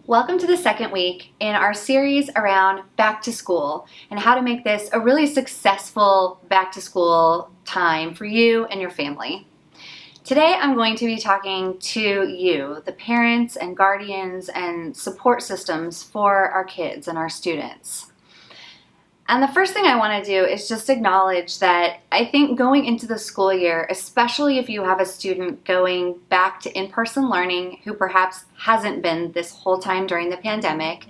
Welcome to the second week in our series around back to school and how to make this a really successful back to school time for you and your family. Today I'm going to be talking to you, the parents and guardians and support systems for our kids and our students. And the first thing I want to do is just acknowledge that I think going into the school year, especially if you have a student going back to in-person learning who perhaps hasn't been this whole time during the pandemic,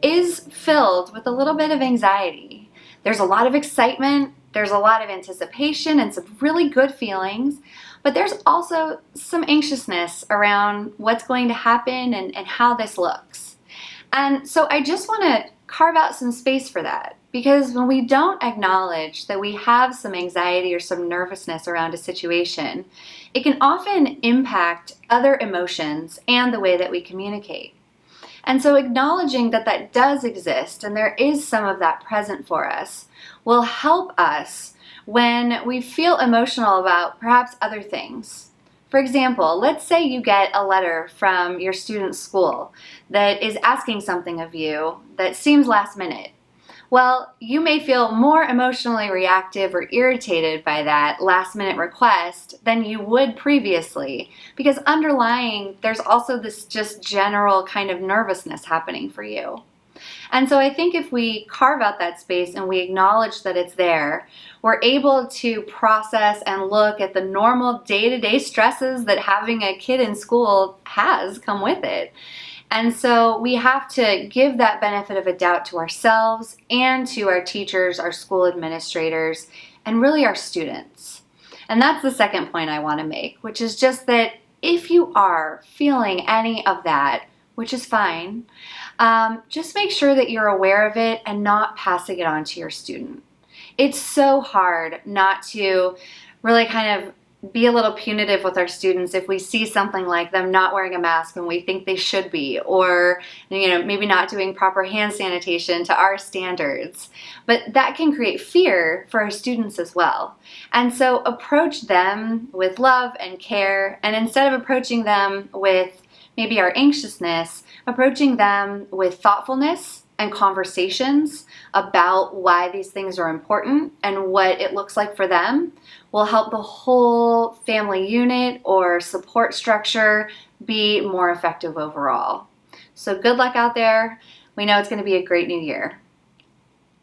is filled with a little bit of anxiety. There's a lot of excitement, there's a lot of anticipation and some really good feelings, but there's also some anxiousness around what's going to happen and how this looks. And so I just want to carve out some space for that, because when we don't acknowledge that we have some anxiety or some nervousness around a situation, it can often impact other emotions and the way that we communicate. And so acknowledging that that does exist and there is some of that present for us will help us when we feel emotional about perhaps other things. For example, let's say you get a letter from your student's school that is asking something of you that seems last minute. Well, you may feel more emotionally reactive or irritated by that last minute request than you would previously, because underlying there's also this just general kind of nervousness happening for you. And so I think if we carve out that space and we acknowledge that it's there, we're able to process and look at the normal day-to-day stresses that having a kid in school has come with it. And so we have to give that benefit of a doubt to ourselves and to our teachers, our school administrators, and really our students. And that's the second point I want to make, which is just that if you are feeling any of that, which is fine, just make sure that you're aware of it and not passing it on to your student. It's so hard not to really kind of be a little punitive with our students if we see something like them not wearing a mask when we think they should be, or maybe not doing proper hand sanitation to our standards. But that can create fear for our students as well. And so approach them with love and care, and instead of approaching them with maybe our anxiousness, approaching them with thoughtfulness and conversations about why these things are important and what it looks like for them will help the whole family unit or support structure be more effective overall. So good luck out there. We know it's going to be a great new year.